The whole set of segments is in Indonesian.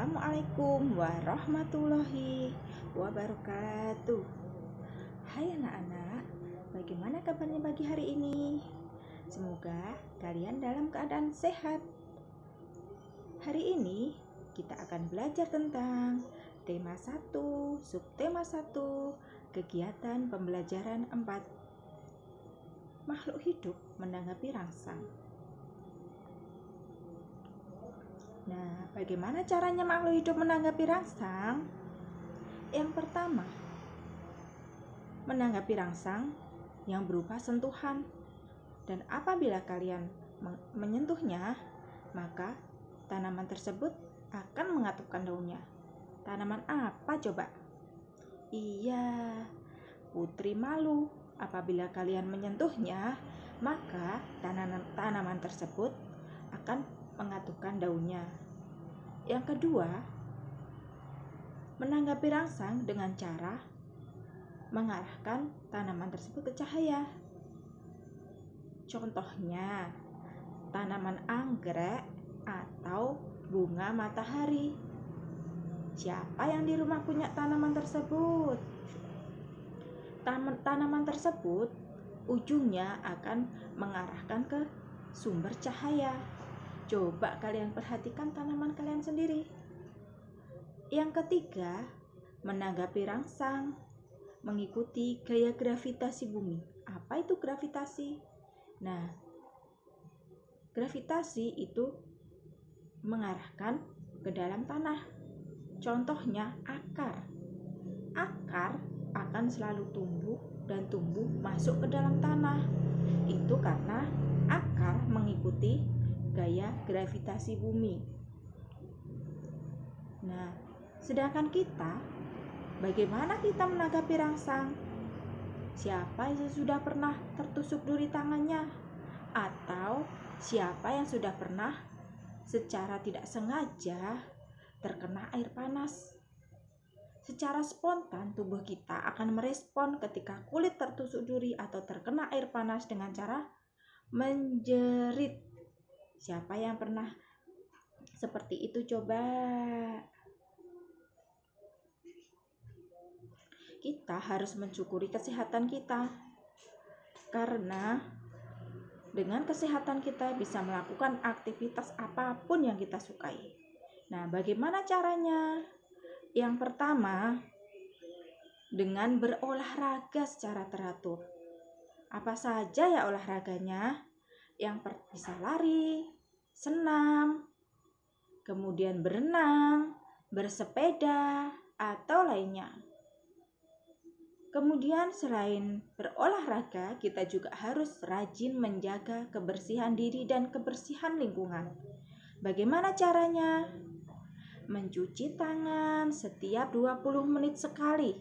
Assalamualaikum warahmatullahi wabarakatuh. Hai anak-anak, bagaimana kabarnya pagi hari ini? Semoga kalian dalam keadaan sehat. Hari ini kita akan belajar tentang tema 1, subtema 1, kegiatan pembelajaran 4. Makhluk hidup menanggapi rangsang. Nah, bagaimana caranya makhluk hidup menanggapi rangsang? Yang pertama, menanggapi rangsang yang berupa sentuhan. Dan apabila kalian menyentuhnya, maka tanaman tersebut akan mengatupkan daunnya. Tanaman apa coba? Iya, putri malu. Apabila kalian menyentuhnya, maka tanaman tersebut akan mengatupkan daunnya. Yang kedua, menanggapi rangsang dengan cara mengarahkan tanaman tersebut ke cahaya. Contohnya, tanaman anggrek atau bunga matahari. Siapa yang di rumah punya tanaman tersebut? Tanaman tersebut ujungnya akan mengarahkan ke sumber cahaya. Coba kalian perhatikan tanaman kalian sendiri. Yang ketiga, menanggapi rangsang mengikuti gaya gravitasi bumi. Apa itu gravitasi? Nah, gravitasi itu mengarahkan ke dalam tanah. Contohnya akar. Akar akan selalu tumbuh dan tumbuh masuk ke dalam tanah. Itu karena akar mengikuti gaya gravitasi bumi. Nah, sedangkan kita, bagaimana kita menanggapi rangsang? Siapa yang sudah pernah tertusuk duri tangannya? Atau siapa yang sudah pernah secara tidak sengaja terkena air panas? Secara spontan tubuh kita akan merespon ketika kulit tertusuk duri atau terkena air panas dengan cara menjerit. Siapa yang pernah seperti itu coba? Kita harus mensyukuri kesehatan kita, karena dengan kesehatan kita bisa melakukan aktivitas apapun yang kita sukai. Nah, bagaimana caranya? Yang pertama, dengan berolahraga secara teratur. Apa saja ya olahraganya? Yang bisa lari, senam, kemudian berenang, bersepeda, atau lainnya. Kemudian selain berolahraga, kita juga harus rajin menjaga kebersihan diri dan kebersihan lingkungan. Bagaimana caranya? Mencuci tangan setiap 20 menit sekali.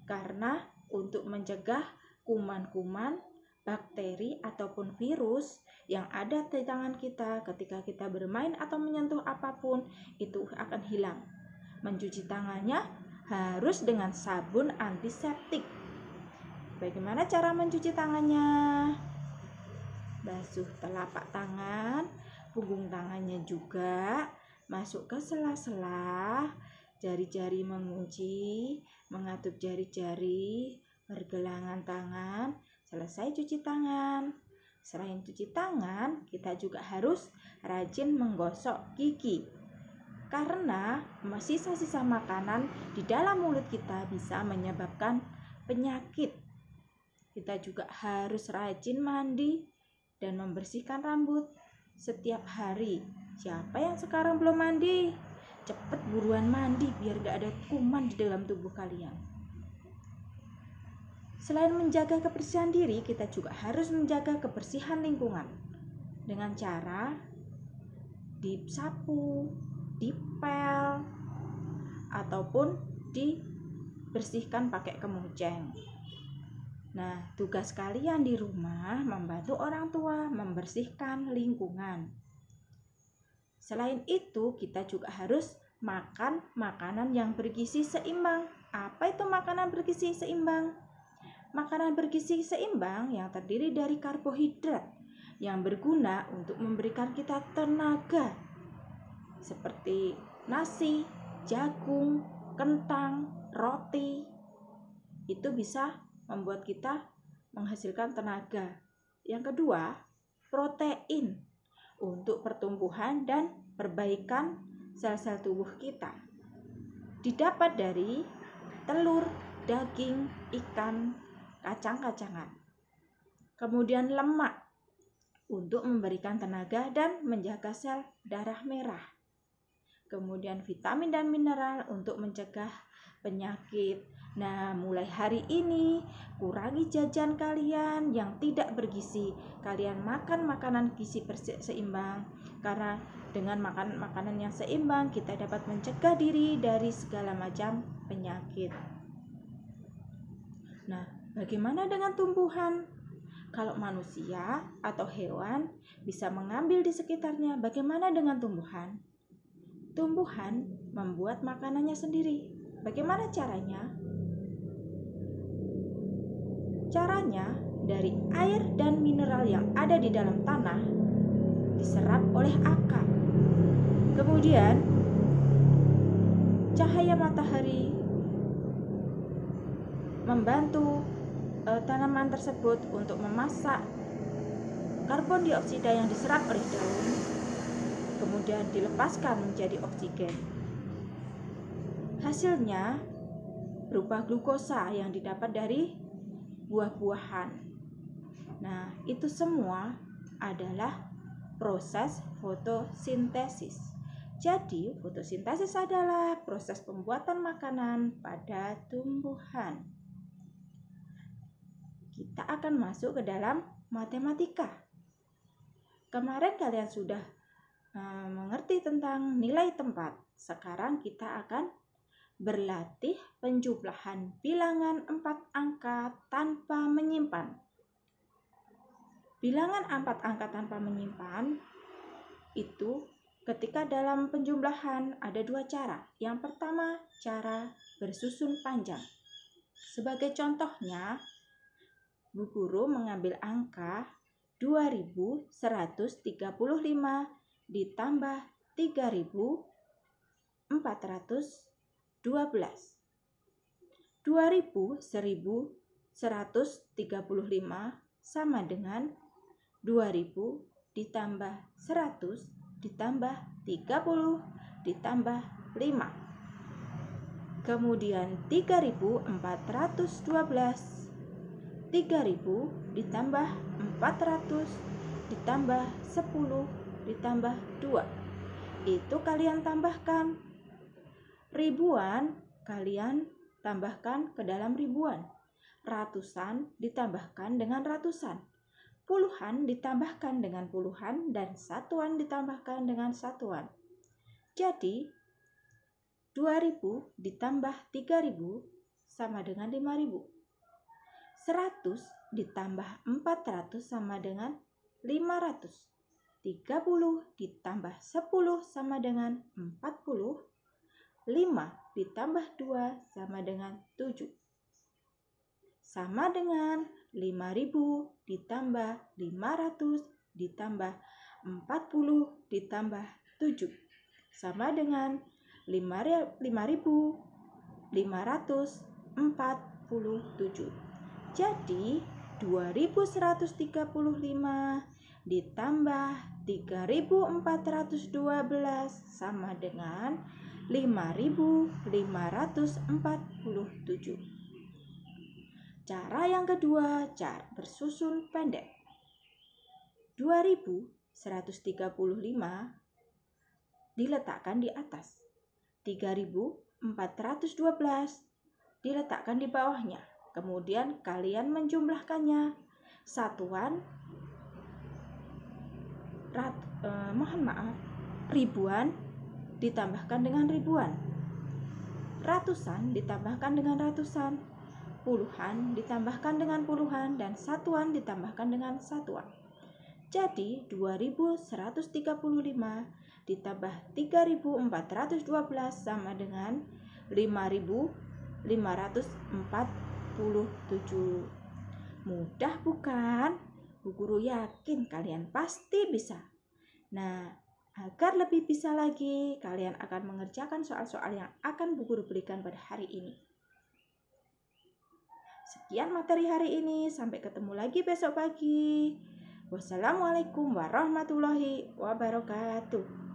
Karena untuk mencegah kuman-kuman, bakteri ataupun virus yang ada di tangan kita ketika kita bermain atau menyentuh apapun itu akan hilang. Mencuci tangannya harus dengan sabun antiseptik. Bagaimana cara mencuci tangannya? Basuh telapak tangan, punggung tangannya juga, masuk ke sela-sela, jari-jari mengunci, mengatup jari-jari, pergelangan tangan. Selesai cuci tangan. Selain cuci tangan, kita juga harus rajin menggosok gigi. Karena sisa-sisa makanan di dalam mulut kita bisa menyebabkan penyakit. Kita juga harus rajin mandi dan membersihkan rambut setiap hari. Siapa yang sekarang belum mandi? Cepet buruan mandi biar gak ada kuman di dalam tubuh kalian. Selain menjaga kebersihan diri, kita juga harus menjaga kebersihan lingkungan dengan cara disapu, dipel, ataupun dibersihkan pakai kemuceng. Nah, tugas kalian di rumah membantu orang tua membersihkan lingkungan. Selain itu, kita juga harus makan makanan yang bergizi seimbang. Apa itu makanan bergizi seimbang? Makanan bergizi seimbang yang terdiri dari karbohidrat yang berguna untuk memberikan kita tenaga. seperti nasi, jagung, kentang, roti. Itu bisa membuat kita menghasilkan tenaga. Yang kedua, protein untuk pertumbuhan dan perbaikan sel-sel tubuh kita. Didapat dari telur, daging, ikan, kacang-kacangan. Kemudian lemak untuk memberikan tenaga dan menjaga sel darah merah. Kemudian vitamin dan mineral untuk mencegah penyakit. Nah, mulai hari ini kurangi jajan kalian yang tidak bergizi. Kalian makan makanan gizi seimbang, karena dengan makan makanan yang seimbang kita dapat mencegah diri dari segala macam penyakit. Nah, bagaimana dengan tumbuhan? Kalau manusia atau hewan bisa mengambil di sekitarnya, bagaimana dengan tumbuhan? Tumbuhan membuat makanannya sendiri. Bagaimana caranya? Caranya, dari air dan mineral yang ada di dalam tanah diserap oleh akar. Kemudian, cahaya matahari membantu tanaman tersebut untuk memasak karbon dioksida yang diserap oleh daun, kemudian dilepaskan menjadi oksigen. Hasilnya berupa glukosa yang didapat dari buah-buahan. Nah, itu semua adalah proses fotosintesis. Jadi, fotosintesis adalah proses pembuatan makanan pada tumbuhan. Kita akan masuk ke dalam matematika. Kemarin kalian sudah mengerti tentang nilai tempat. Sekarang kita akan berlatih penjumlahan bilangan 4 angka tanpa menyimpan. Bilangan 4 angka tanpa menyimpan itu ketika dalam penjumlahan ada 2 cara. Yang pertama, cara bersusun panjang. Sebagai contohnya, Bu Guru mengambil angka 2135 ditambah 3412. 1135 sama dengan 2000 ditambah 100 ditambah 30 ditambah 5. Kemudian 3412. 3000 ditambah 400 ditambah 10 ditambah 2. Itu kalian tambahkan. Ribuan kalian tambahkan ke dalam ribuan. Ratusan ditambahkan dengan ratusan. Puluhan ditambahkan dengan puluhan, dan satuan ditambahkan dengan satuan. Jadi 2000 ditambah 3000 sama dengan 5000. 100 ditambah 400 sama dengan 500. 30 ditambah 10 sama dengan 40. 5 ditambah 2 sama dengan 7. Sama dengan 5000 ditambah 500 ditambah 40 ditambah 7. Sama dengan 5547. Jadi 2135 ditambah 3412 sama dengan 5547. Cara yang kedua, cara bersusun pendek. 2135 diletakkan di atas. 3412 diletakkan di bawahnya. Kemudian kalian menjumlahkannya. Satuan ribuan ditambahkan dengan ribuan. Ratusan ditambahkan dengan ratusan. Puluhan ditambahkan dengan puluhan, dan satuan ditambahkan dengan satuan. Jadi 2135 ditambah 3412 sama dengan 5547. Mudah bukan? Bu Guru yakin kalian pasti bisa. Nah, Agar lebih bisa lagi, kalian akan mengerjakan soal-soal yang akan Bu Guru berikan pada hari ini. Sekian materi hari ini, sampai ketemu lagi besok pagi. Wassalamualaikum warahmatullahi wabarakatuh.